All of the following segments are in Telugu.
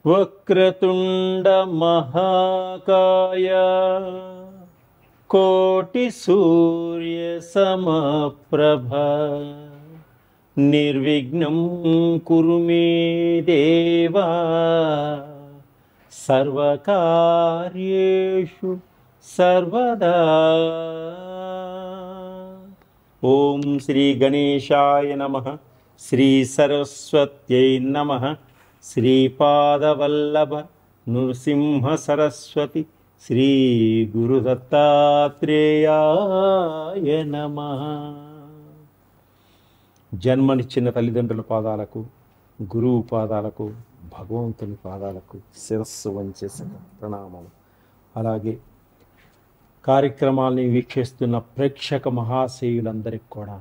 వక్రతుండ మహాకాయ కోటి సూర్య సమప్రభ నిర్విఘ్నం కురు మే దేవా సర్వకార్యేషు సర్వదా. ఓం శ్రీ గణేశాయ నమః. శ్రీ సరస్వత్యై నమః. శ్రీపాదవల్లభ నృసింహ సరస్వతి శ్రీ గురుదత్తాత్రేయాయ నమః. జన్మనిచ్చిన తల్లిదండ్రుల పాదాలకు, గురువు పాదాలకు, భగవంతుని పాదాలకు శిరస్సు వంచేసిన ప్రణామం. అలాగే కార్యక్రమాల్ని వీక్షిస్తున్న ప్రేక్షక మహాశయులందరికీ కూడా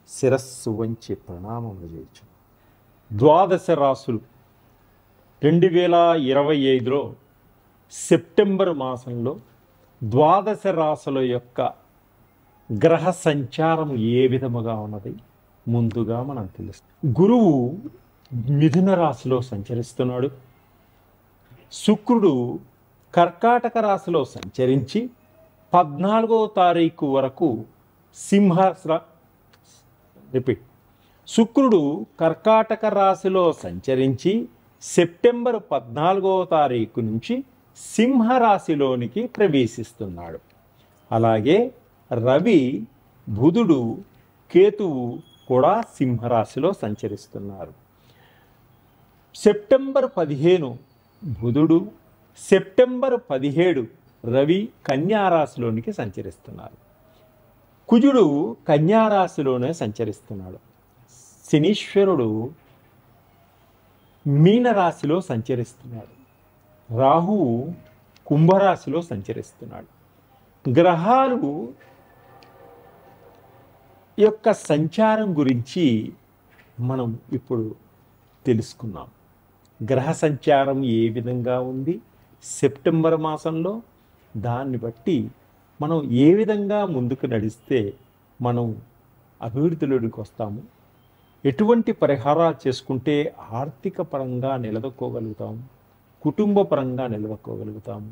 శిరస్సు వంచి ప్రణామం చేయొచ్చు. ద్వాదశ రాసులు 2025లో సెప్టెంబర్ మాసంలో ద్వాదశ రాసుల యొక్క గ్రహ సంచారం ఏ విధముగా ఉన్నది ముందుగా మనం తెలుస్తుంది. గురువు మిథున రాశిలో సంచరిస్తున్నాడు. శుక్రుడు కర్కాటక రాశిలో సంచరించి 14వ తారీఖు వరకు శుక్రుడు కర్కాటక రాశిలో సంచరించి సెప్టెంబర్ 14వ తారీఖు నుంచి సింహరాశిలోనికి ప్రవేశిస్తున్నాడు. అలాగే రవి, బుధుడు, కేతువు కూడా సింహరాశిలో సంచరిస్తున్నారు. సెప్టెంబర్ 15 బుధుడు, సెప్టెంబర్ 17 రవి కన్యారాశిలోనికి సంచరిస్తున్నారు. కుజుడు కన్యారాశిలోనే సంచరిస్తున్నాడు. శనీశ్వరుడు మీనరాశిలో సంచరిస్తున్నాడు. రాహువు కుంభరాశిలో సంచరిస్తున్నాడు. గ్రహాలు యొక్క సంచారం గురించి మనం ఇప్పుడు తెలుసుకున్నాం. గ్రహ సంచారం ఏ విధంగా ఉంది సెప్టెంబర్ మాసంలో, దాన్ని బట్టి మనం ఏ విధంగా ముందుకు నడిస్తే మనం అభివృద్ధిలోనికి వస్తాము, ఎటువంటి పరిహారాలు చేసుకుంటే ఆర్థిక పరంగా నిలదొక్కోగలుగుతాము, కుటుంబ పరంగా నిలదొక్కోగలుగుతాము,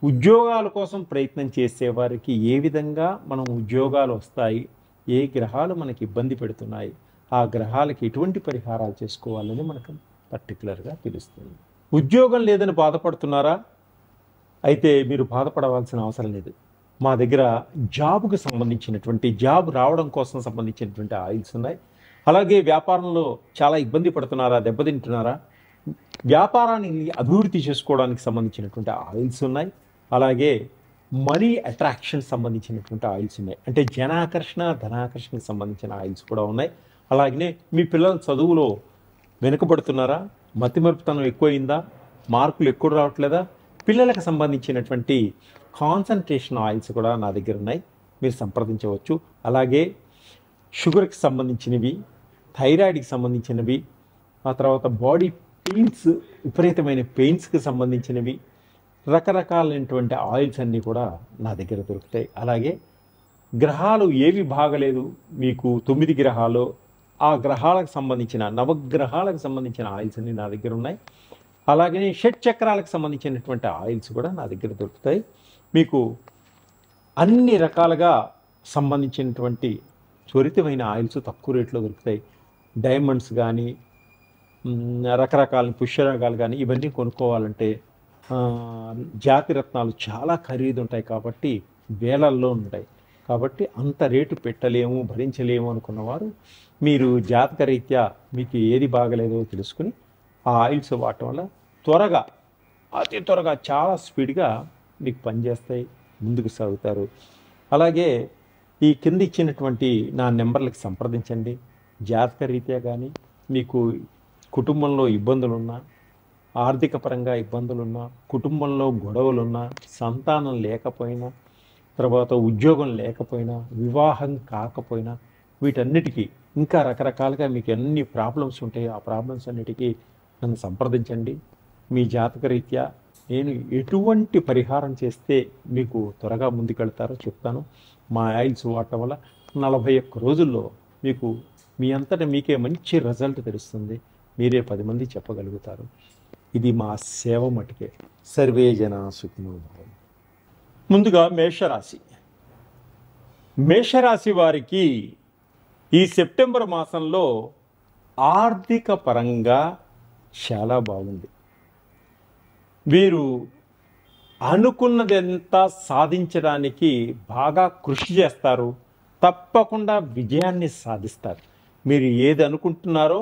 ఉద్యోగాల కోసం ప్రయత్నం చేసేవారికి ఏ విధంగా మనం ఉద్యోగాలు వస్తాయి, ఏ గ్రహాలు మనకి ఇబ్బంది పెడుతున్నాయి, ఆ గ్రహాలకి ఎటువంటి పరిహారాలు చేసుకోవాలని మనకు పర్టికులర్గా తెలుస్తుంది. ఉద్యోగం లేదని బాధపడుతున్నారా? అయితే మీరు బాధపడవలసిన అవసరం లేదు. మా దగ్గర జాబ్కు సంబంధించినటువంటి, జాబ్ రావడం కోసం సంబంధించినటువంటి ఆయిల్స్ ఉన్నాయి. అలాగే వ్యాపారంలో చాలా ఇబ్బంది పడుతున్నారా, దెబ్బతింటున్నారా? వ్యాపారాన్ని అభివృద్ధి చేసుకోవడానికి సంబంధించినటువంటి ఆయిల్స్ ఉన్నాయి. అలాగే మనీ అట్రాక్షన్ సంబంధించినటువంటి ఆయిల్స్ ఉన్నాయి. అంటే జనాకర్షణ, ధనాకర్షణకు సంబంధించిన ఆయిల్స్ కూడా ఉన్నాయి. అలాగనే మీ పిల్లల చదువులో వెనుకబడుతున్నారా? మతిమరుపుతనం ఎక్కువైందా? మార్కులు ఎక్కువ రావట్లేదా? పిల్లలకు సంబంధించినటువంటి కాన్సన్ట్రేషన్ ఆయిల్స్ కూడా నా దగ్గర ఉన్నాయి, మీరు సంప్రదించవచ్చు. అలాగే షుగర్కి సంబంధించినవి, థైరాయిడ్కి సంబంధించినవి, ఆ తర్వాత బాడీ పెయిన్స్, విపరీతమైన పెయిన్స్కి సంబంధించినవి, రకరకాలైనటువంటి ఆయిల్స్ అన్నీ కూడా నా దగ్గర దొరుకుతాయి. అలాగే గ్రహాలు ఏవి బాగలేదు, మీకు 9 గ్రహాలు, ఆ గ్రహాలకు సంబంధించిన, నవగ్రహాలకు సంబంధించిన ఆయిల్స్ అన్నీ నా దగ్గర ఉన్నాయి. అలాగే షట్చక్రాలకు సంబంధించినటువంటి ఆయిల్స్ కూడా నా దగ్గర దొరుకుతాయి. మీకు అన్ని రకాలుగా సంబంధించినటువంటి త్వరితమైన ఆయిల్స్ తక్కువ రేట్లో దొరుకుతాయి. డైమండ్స్ కానీ, రకరకాల పుష్యరాగాలు కానీ, ఇవన్నీ కొనుక్కోవాలంటే జాతి రత్నాలు చాలా ఖరీదు ఉంటాయి కాబట్టి వేలల్లో ఉంటాయి. కాబట్టి అంత రేటు పెట్టలేము, భరించలేము అనుకున్నవారు మీరు జాతకరీత్యా మీకు ఏది బాగలేదో తెలుసుకుని ఆ ఆయిల్స్ వాడటం వల్ల త్వరగా, అతి త్వరగా, చాలా స్పీడ్గా మీకు పనిచేస్తాయి, ముందుకు సాగుతారు. అలాగే ఈ కింద ఇచ్చినటువంటి నా నెంబర్లకు సంప్రదించండి. జాతకరీత్యా కానీ, మీకు కుటుంబంలో ఇబ్బందులున్నా, ఆర్థిక పరంగా ఇబ్బందులున్నా, కుటుంబంలో గొడవలున్నా, సంతానం లేకపోయినా, తర్వాత ఉద్యోగం లేకపోయినా, వివాహం కాకపోయినా, వీటన్నిటికీ ఇంకా రకరకాలుగా మీకు ఎన్ని ప్రాబ్లమ్స్ ఉంటాయో ఆ ప్రాబ్లమ్స్ అన్నిటికీ నన్ను సంప్రదించండి. మీ జాతకరీత్యా నేను ఎటువంటి పరిహారం చేస్తే మీకు త్వరగా ముందుకెళ్తారో చెప్తాను. మా ఆయిల్స్ వాడటం వల్ల 41 రోజుల్లో మీకు మీ అంతటా మీకే మంచి రిజల్ట్ తెలుస్తుంది. మీరే 10 మంది చెప్పగలుగుతారు. ఇది మా సేవ మటుకే. సర్వే జనా సుఖినో భవంతు. ముందుగా మేషరాశి. మేషరాశి వారికి ఈ సెప్టెంబర్ మాసంలో ఆర్థిక పరంగా చాలా బాగుంది. వీరు అనుకున్నదంతా సాధించడానికి బాగా కృషి చేస్తారు. తప్పకుండా విజయాన్ని సాధిస్తారు. మీరు ఏది అనుకుంటున్నారో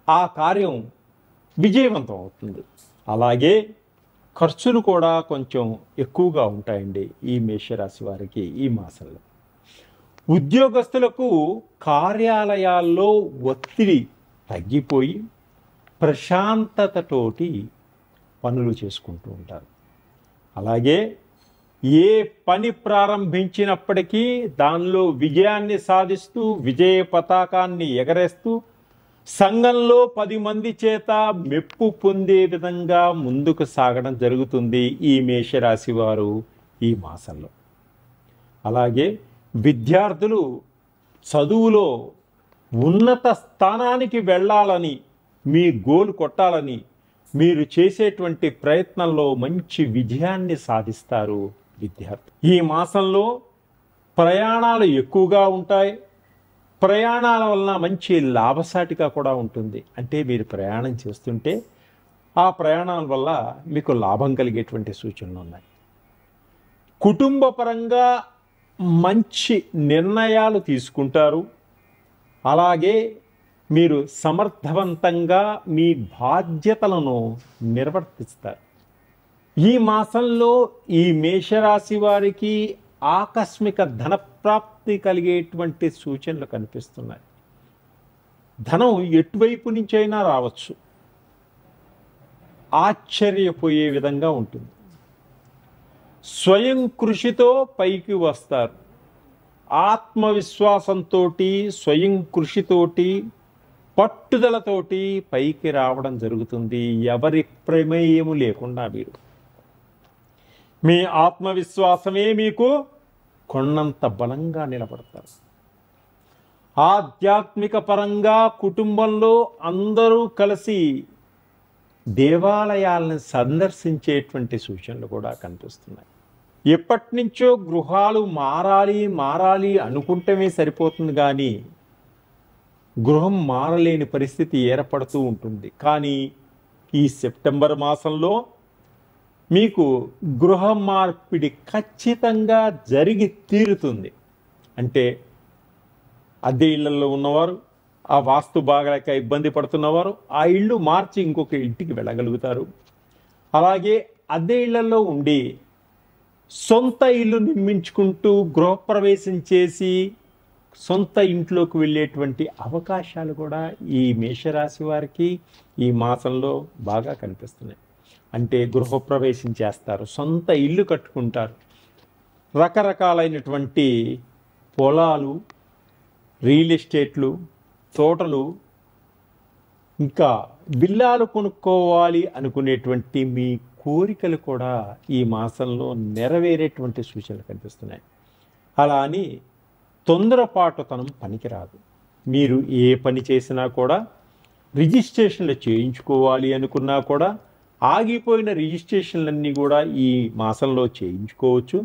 ఆ కార్యం విజయవంతం అవుతుంది. అలాగే ఖర్చులు కూడా కొంచెం ఎక్కువగా ఉంటాయండి ఈ మేషరాశి వారికి ఈ మాసంలో. ఉద్యోగస్తులకు కార్యాలయాల్లో ఒత్తిడి తగ్గిపోయి ప్రశాంతతతోటి పనులు చేసుకుంటూ ఉంటారు. అలాగే ఏ పని ప్రారంభించినప్పటికీ దానిలో విజయాన్ని సాధిస్తూ విజయ పతాకాన్ని ఎగరేస్తూ సంఘంలో 10 మంది చేత మెప్పు పొందే విధంగా ముందుకు సాగడం జరుగుతుంది ఈ మేషరాశి వారు ఈ మాసంలో. అలాగే విద్యార్థులు చదువులో ఉన్నత స్థానానికి వెళ్ళాలని, మీ గోల్ కొట్టాలని మీరు చేసేటువంటి ప్రయత్నంలో మంచి విజయాన్ని సాధిస్తారు విద్యార్థులు. ఈ మాసంలో ప్రయాణాలు ఎక్కువగా ఉంటాయి. ప్రయాణాల వలన మంచి లాభసాటిగా కూడా ఉంటుంది. అంటే మీరు ప్రయాణం చేస్తుంటే ఆ ప్రయాణాల వల్ల మీకు లాభం కలిగేటువంటి సూచనలు ఉన్నాయి. కుటుంబ పరంగా మంచి నిర్ణయాలు తీసుకుంటారు. అలాగే మీరు సమర్థవంతంగా మీ బాధ్యతలను నిర్వర్తిస్తారు. ఈ మాసంలో ఈ మేషరాశి వారికి ఆకస్మిక ధనప్రాప్తి కలిగేటువంటి సూచనలు కనిపిస్తున్నాయి. ధనం ఎటువైపు నుంచైనా రావచ్చు. ఆశ్చర్యపోయే విధంగా ఉంటుంది. స్వయం కృషితో పైకి వస్తారు. ఆత్మవిశ్వాసంతో స్వయం కృషితోటి పట్టుదలతోటి పైకి రావడం జరుగుతుంది. ఎవరి ప్రమేయము లేకుండా మీరు మీ ఆత్మవిశ్వాసమే మీకు కొండంత బలంగా నిలబడతారు. ఆధ్యాత్మిక పరంగా కుటుంబంలో అందరూ కలిసి దేవాలయాలను సందర్శించేటువంటి సూచనలు కూడా కనిపిస్తున్నాయి. ఎప్పటి నుంచో గృహాలు మారాలి అనుకుంటమే సరిపోతుంది, కానీ గృహం మారలేని పరిస్థితి ఏర్పడుతూ ఉంటుంది. కానీ ఈ సెప్టెంబర్ మాసంలో మీకు గృహ మార్పిడి ఖచ్చితంగా జరిగి తీరుతుంది. అంటే అద్దె ఇళ్లలో ఉన్నవారు, ఆ వాస్తు బాగలేక ఇబ్బంది పడుతున్నవారు ఆ ఇల్లు మార్చి ఇంకొక ఇంటికి వెళ్ళగలుగుతారు. అలాగే అద్దె ఇళ్లలో ఉండి సొంత ఇల్లు నిర్మించుకుంటూ గృహప్రవేశం చేసి సొంత ఇంట్లోకి వెళ్ళేటువంటి అవకాశాలు కూడా ఈ మేషరాశి వారికి ఈ మాసంలో బాగా కనిపిస్తున్నాయి. అంటే గృహప్రవేశం చేస్తారు, సొంత ఇల్లు కట్టుకుంటారు. రకరకాలైనటువంటి పొలాలు, రియల్ ఎస్టేట్లు, తోటలు, ఇంకా విల్లాలు కొనుక్కోవాలి అనుకునేటువంటి మీ కోరికలు కూడా ఈ మాసంలో నెరవేరేటువంటి సూచనలు కనిపిస్తున్నాయి. అలా అని తొందరపాటుతనం పనికిరాదు. మీరు ఏ పని చేసినా కూడా రిజిస్ట్రేషన్లు చేయించుకోవాలి అనుకున్నా కూడా ఆగిపోయిన రిజిస్ట్రేషన్లన్నీ కూడా ఈ మాసంలో చేయించుకోవచ్చు.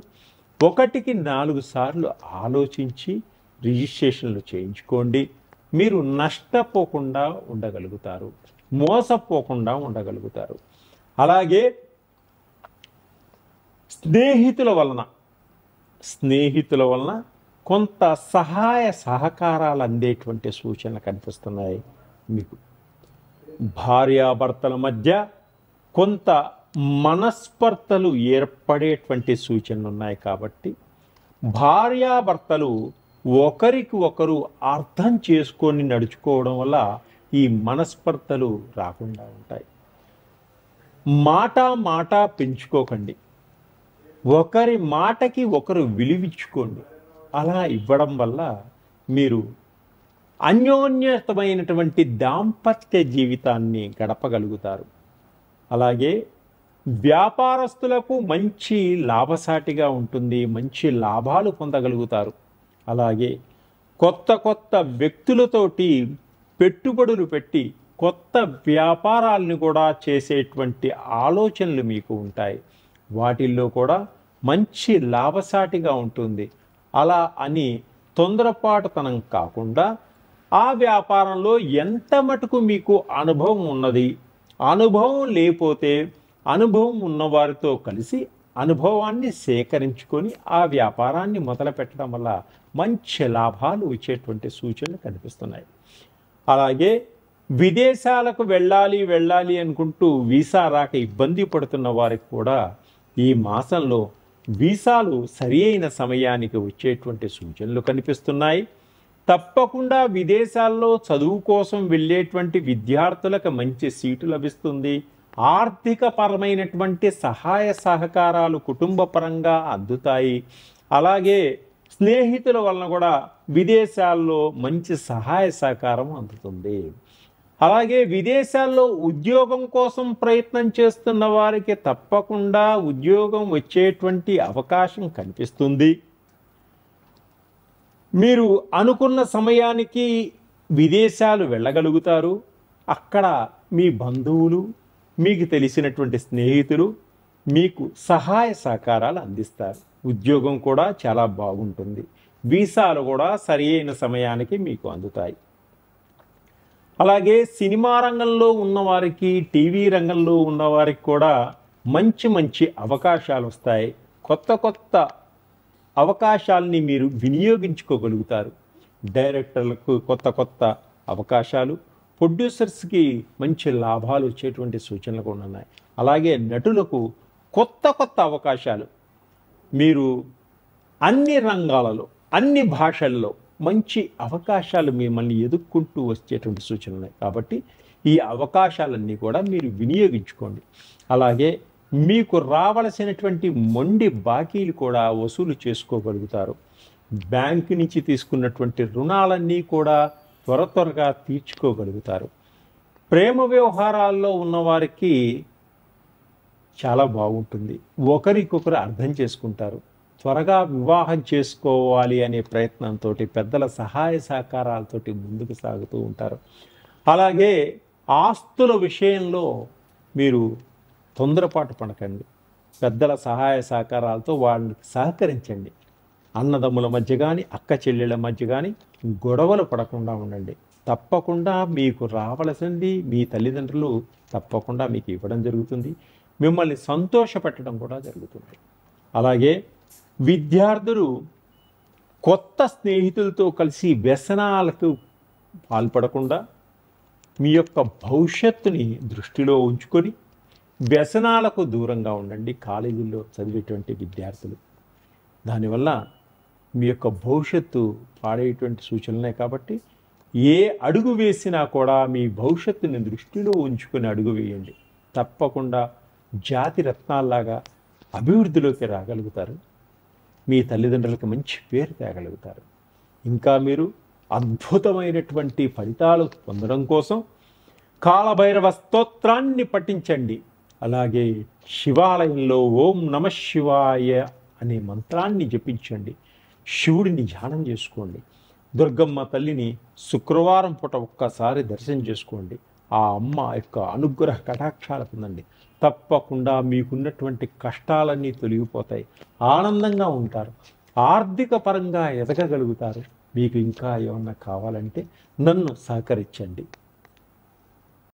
1కి 4 సార్లు ఆలోచించి రిజిస్ట్రేషన్లు చేయించుకోండి. మీరు నష్టపోకుండా ఉండగలుగుతారు, మోసపోకుండా ఉండగలుగుతారు. అలాగే స్నేహితుల వలన కొంత సహాయ సహకారాలు అందేటువంటి సూచనలు కనిపిస్తున్నాయి. మీకు భార్యాభర్తల మధ్య కొంత మనస్పర్ధలు ఏర్పడేటువంటి సూచనలు ఉన్నాయి. కాబట్టి భార్యాభర్తలు ఒకరికి ఒకరు అర్థం చేసుకొని నడుచుకోవడం వల్ల ఈ మనస్పర్ధలు రాకుండా ఉంటాయి. మాట పెంచుకోకండి. ఒకరి మాటకి ఒకరు విలువించుకోండి. అలా ఇవ్వడం వల్ల మీరు అన్యోన్యతమైనటువంటి దాంపత్య జీవితాన్ని గడపగలుగుతారు. అలాగే వ్యాపారస్తులకు మంచి లాభసాటిగా ఉంటుంది, మంచి లాభాలు పొందగలుగుతారు. అలాగే కొత్త వ్యక్తులతోటి పెట్టుబడులు పెట్టి కొత్త వ్యాపారాలను కూడా చేసేటువంటి ఆలోచనలు మీకు ఉంటాయి. వాటిల్లో కూడా మంచి లాభసాటిగా ఉంటుంది. అలా అని తొందరపాటుతనం కాకుండా ఆ వ్యాపారంలో ఎంత మటుకు మీకు అనుభవం ఉన్నది, అనుభవం లేకపోతే అనుభవం ఉన్నవారితో కలిసి అనుభవాన్ని సేకరించుకొని ఆ వ్యాపారాన్ని మొదలుపెట్టడం వల్ల మంచి లాభాలు వచ్చేటువంటి సూచనలు కనిపిస్తున్నాయి. అలాగే విదేశాలకు వెళ్ళాలి అనుకుంటూ వీసా రాక ఇబ్బంది పడుతున్న వారికి కూడా ఈ మాసంలో వీసాలు సరి అయిన సమయానికి వచ్చేటువంటి సూచనలు కనిపిస్తున్నాయి. తప్పకుండా విదేశాల్లో చదువు కోసం వెళ్ళేటువంటి విద్యార్థులకు మంచి సీటు లభిస్తుంది. ఆర్థిక పరమైనటువంటి సహాయ సహకారాలు కుటుంబ పరంగా అందుతాయి. అలాగే స్నేహితుల వలన కూడా విదేశాల్లో మంచి సహాయ సహకారం అందుతుంది. అలాగే విదేశాల్లో ఉద్యోగం కోసం ప్రయత్నం చేస్తున్న వారికి తప్పకుండా ఉద్యోగం వచ్చేటువంటి అవకాశం కనిపిస్తుంది. మీరు అనుకున్న సమయానికి విదేశాలు వెళ్ళగలుగుతారు. అక్కడ మీ బంధువులు, మీకు తెలిసినటువంటి స్నేహితులు మీకు సహాయ సహకారాలు అందిస్తారు. ఉద్యోగం కూడా చాలా బాగుంటుంది. వీసాలు కూడా సరి అయిన సమయానికి మీకు అందుతాయి. అలాగే సినిమా రంగంలో ఉన్నవారికి, టీవీ రంగంలో ఉన్నవారికి కూడా మంచి అవకాశాలు వస్తాయి. కొత్త అవకాశాలని మీరు వినియోగించుకోగలుగుతారు. డైరెక్టర్లకు కొత్త అవకాశాలు, ప్రొడ్యూసర్స్కి మంచి లాభాలు వచ్చేటువంటి సూచనలు కూడా ఉన్నాయి. అలాగే నటులకు కొత్త అవకాశాలు, మీరు అన్ని రంగాలలో, అన్ని భాషల్లో మంచి అవకాశాలు మిమ్మల్ని ఎదుర్కొంటూ వచ్చేటువంటి సూచనలు ఉన్నాయి. కాబట్టి ఈ అవకాశాలన్నీ కూడా మీరు వినియోగించుకోండి. అలాగే మీకు రావలసినటువంటి మొండి బాకీలు కూడా వసూలు చేసుకోగలుగుతారు. బ్యాంకు నుంచి తీసుకున్నటువంటి రుణాలన్నీ కూడా త్వరగా తీర్చుకోగలుగుతారు. ప్రేమ వ్యవహారాల్లో ఉన్నవారికి చాలా బాగుంటుంది. ఒకరికొకరు అర్థం చేసుకుంటారు. త్వరగా వివాహం చేసుకోవాలి అనే ప్రయత్నంతో పెద్దల సహాయ సహకారాలతోటి ముందుకు సాగుతూ ఉంటారు. అలాగే ఆస్తుల విషయంలో మీరు తొందరపాటు పడకండి. పెద్దల సహాయ సహకారాలతో వాళ్ళకి సహకరించండి. అన్నదమ్ముల మధ్య కానీ, అక్క చెల్లెళ్ళ మధ్య కానీ గొడవలు పడకుండా ఉండండి. తప్పకుండా మీకు రావలసింది మీ తల్లిదండ్రులు తప్పకుండా మీకు ఇవ్వడం జరుగుతుంది. మిమ్మల్ని సంతోషపెట్టడం కూడా జరుగుతుంది. అలాగే విద్యార్థులు కొత్త స్నేహితులతో కలిసి వ్యసనాలకు పాల్పడకుండా మీ యొక్క భవిష్యత్తుని దృష్టిలో ఉంచుకొని వ్యసనాలకు దూరంగా ఉండండి. కాలేజీల్లో చదివేటువంటి విద్యార్థులు, దానివల్ల మీ యొక్క భవిష్యత్తు పాడేటువంటి సూచనలే. కాబట్టి ఏ అడుగు వేసినా కూడా మీ భవిష్యత్తుని దృష్టిలో ఉంచుకొని అడుగు వేయండి. తప్పకుండా జాతి రత్నాల్లాగా అభివృద్ధిలోకి రాగలుగుతారు. మీ తల్లిదండ్రులకు మంచి పేరు తేగలుగుతారు. ఇంకా మీరు అద్భుతమైనటువంటి ఫలితాలు పొందడం కోసం కాలభైరవ స్తోత్రాన్ని పఠించండి. అలాగే శివాలయంలో ఓం నమః శివాయ అనే మంత్రాన్ని జపించండి. శివుడిని ధ్యానం చేసుకోండి. దుర్గమ్మ తల్లిని శుక్రవారం పూట ఒక్కసారి దర్శనం చేసుకోండి. ఆ అమ్మ యొక్క అనుగ్రహ కటాక్షాలు పొందండి. తప్పకుండా మీకున్నటువంటి కష్టాలన్నీ తొలగిపోతాయి. ఆనందంగా ఉంటారు. ఆర్థిక పరంగా ఎదగగలుగుతారు. మీకు ఇంకా ఏమన్నా కావాలంటే నన్ను సహకరించండి.